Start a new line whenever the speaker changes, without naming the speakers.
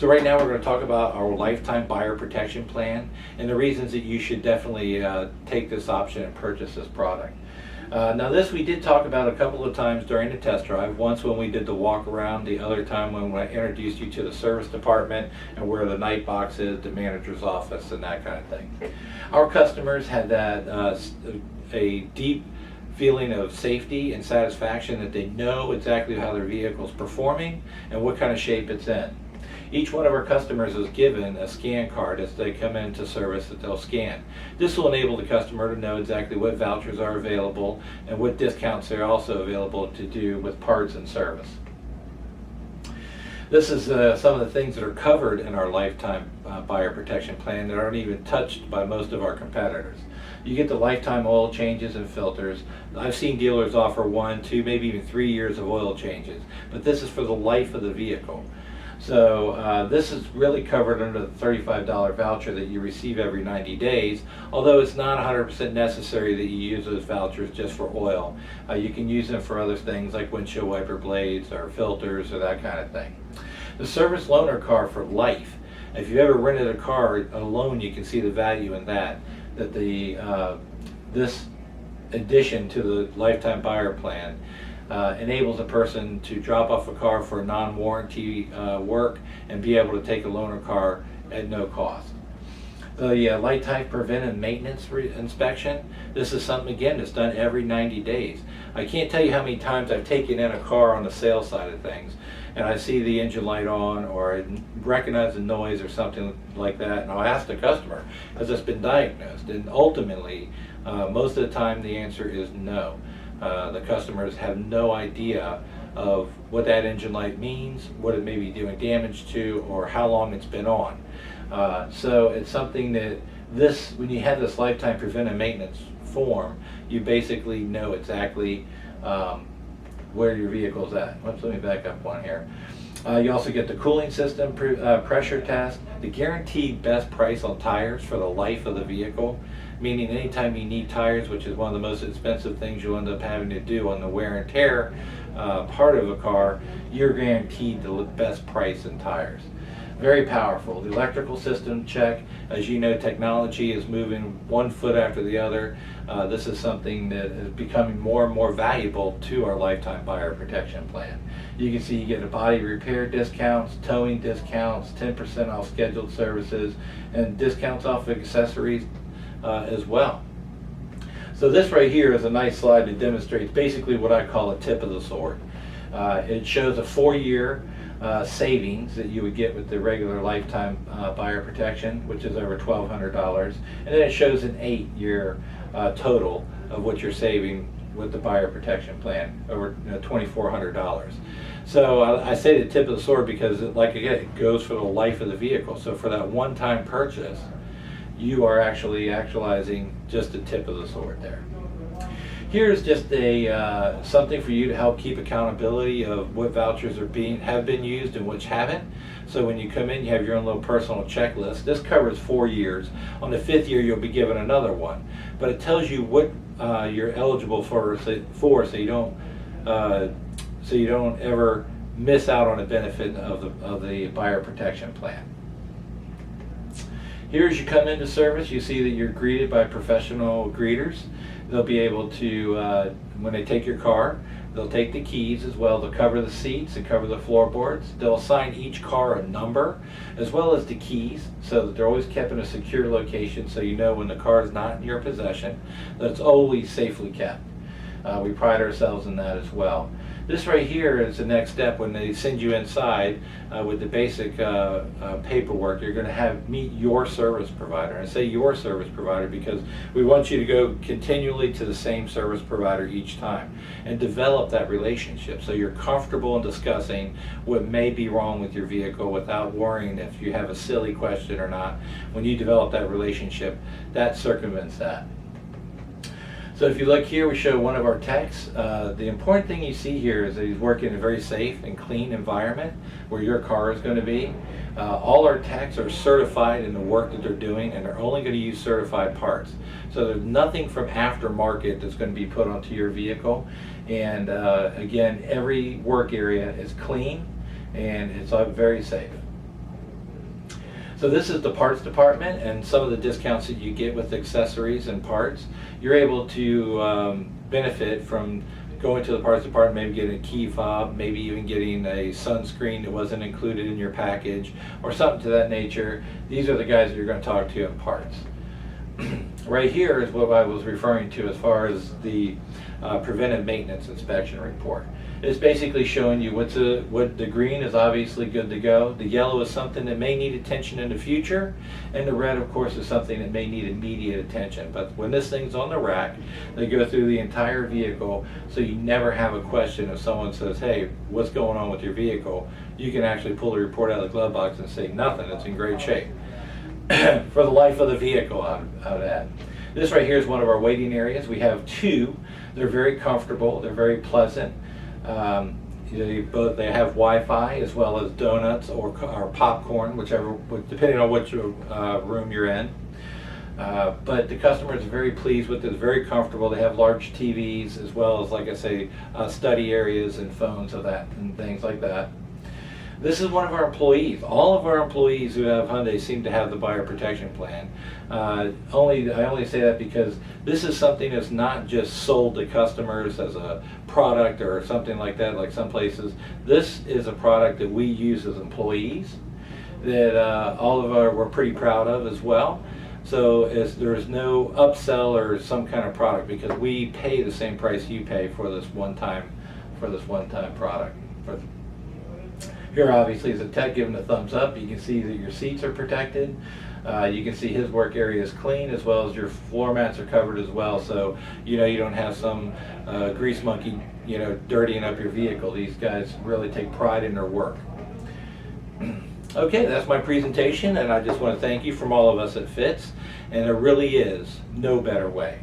So right now we're going to talk about our lifetime buyer protection plan and the reasons that you should definitely take this option and purchase this product. Now this we did talk about a couple of times during the test drive. Once when we did the walk around, the other time when I introduced you to the service department and where the night box is, the manager's office, and that kind of thing. Our customers had that a deep feeling of safety and satisfaction that they know exactly how their vehicle is performing and what kind of shape it's in. Each one of our customers is given a scan card as they come into service that they'll scan. This will enable the customer to know exactly what vouchers are available and what discounts are also available to do with parts and service. This is some of the things that are covered in our lifetime buyer protection plan that aren't even touched by most of our competitors. You get the lifetime oil changes and filters. I've seen dealers offer 1, 2, maybe even 3 years of oil changes, but this is for the life of the vehicle. So this is really covered under the $35 voucher that you receive every 90 days, although it's not 100% necessary that you use those vouchers just for oil. You can use them for other things like windshield wiper blades or filters or that kind of thing. The service loaner car for life. If you ever rented a car alone, you can see the value in that this addition to the lifetime buyer plan enables a person to drop off a car for non-warranty work and be able to take a loaner car at no cost. The light type preventive maintenance inspection, this is something again that's done every 90 days. I can't tell you how many times I've taken in a car on the sales side of things and I see the engine light on or I recognize the noise or something like that, and I'll ask the customer, has this been diagnosed? And ultimately, most of the time the answer is no. The customers have no idea of what that engine light means, what it may be doing damage to, or how long it's been on. So it's something that when you have this lifetime preventive maintenance form, you basically know exactly where your vehicle's at. Let me back up one here. You also get the cooling system pressure test, the guaranteed best price on tires for the life of the vehicle, meaning anytime you need tires, which is one of the most expensive things you'll end up having to do on the wear and tear part of a car, you're guaranteed the best price in tires. Very powerful. The electrical system check, as you know, technology is moving one foot after the other. This is something that is becoming more and more valuable to our lifetime buyer protection plan. You can see you get a body repair discounts, towing discounts, 10% off scheduled services, and discounts off accessories as well. So this right here is a nice slide that demonstrates basically what I call a tip of the sword. It shows a 4-year savings that you would get with the regular lifetime buyer protection, which is over $1,200, and then it shows an 8-year total of what you're saving with the buyer protection plan, over $2,400. So I say the tip of the sword because, it goes for the life of the vehicle. So for that one-time purchase, you are actually actualizing just the tip of the sword there. Here's just something for you to help keep accountability of what vouchers have been used and which haven't. So when you come in, you have your own little personal checklist. This covers 4 years. On the 5th year, you'll be given another one. But it tells you what you're eligible for, so you don't ever miss out on a benefit of the buyer protection plan. Here, as you come into service, you see that you're greeted by professional greeters. They'll be able to, when they take your car, they'll take the keys as well. They'll cover the seats and cover the floorboards. They'll assign each car a number as well as the keys, so that they're always kept in a secure location, so you know when the car is not in your possession, that it's always safely kept. We pride ourselves in that as well. This right here is the next step. When they send you inside with the basic paperwork, you're going to meet your service provider. And I say your service provider because we want you to go continually to the same service provider each time and develop that relationship so you're comfortable in discussing what may be wrong with your vehicle without worrying if you have a silly question or not. When you develop that relationship, that circumvents that. So if you look here, we show one of our techs. The important thing you see here is that he's working in a very safe and clean environment where your car is going to be. All our techs are certified in the work that they're doing, and they're only going to use certified parts. So there's nothing from aftermarket that's going to be put onto your vehicle. And again, every work area is clean and it's very safe. So this is the parts department, and some of the discounts that you get with accessories and parts. You're able to benefit from going to the parts department, maybe getting a key fob, maybe even getting a sunscreen that wasn't included in your package, or something to that nature. These are the guys that you're going to talk to in parts. Right here is what I was referring to as far as the preventive maintenance inspection report. It's basically showing you what the green is obviously good to go. The yellow is something that may need attention in the future, and the red, of course, is something that may need immediate attention. But when this thing's on the rack, they go through the entire vehicle, so you never have a question if someone says, hey, what's going on with your vehicle? You can actually pull the report out of the glove box and say, nothing, it's in great shape. For the life of the vehicle out of that. This right here is one of our waiting areas. We have two. They're very comfortable, they're very pleasant. They have Wi-Fi as well as donuts or popcorn, whichever, depending on which room you're in. But the customers are very pleased with it. It's very comfortable. They have large TVs as well as, like I say, study areas and phones of that and things like that. This is one of our employees. All of our employees who have Hyundai seem to have the buyer protection plan. I only say that because this is something that's not just sold to customers as a product or something like that, like some places. This is a product that we use as employees that we're pretty proud of as well. So there is no upsell or some kind of product, because we pay the same price you pay for this one-time product. Here obviously is a tech giving a thumbs up. You can see that your seats are protected. You can see his work area is clean, as well as your floor mats are covered as well. So you don't have some grease monkey dirtying up your vehicle. These guys really take pride in their work. Okay, that's my presentation, and I just want to thank you from all of us at Fitz, and there really is no better way.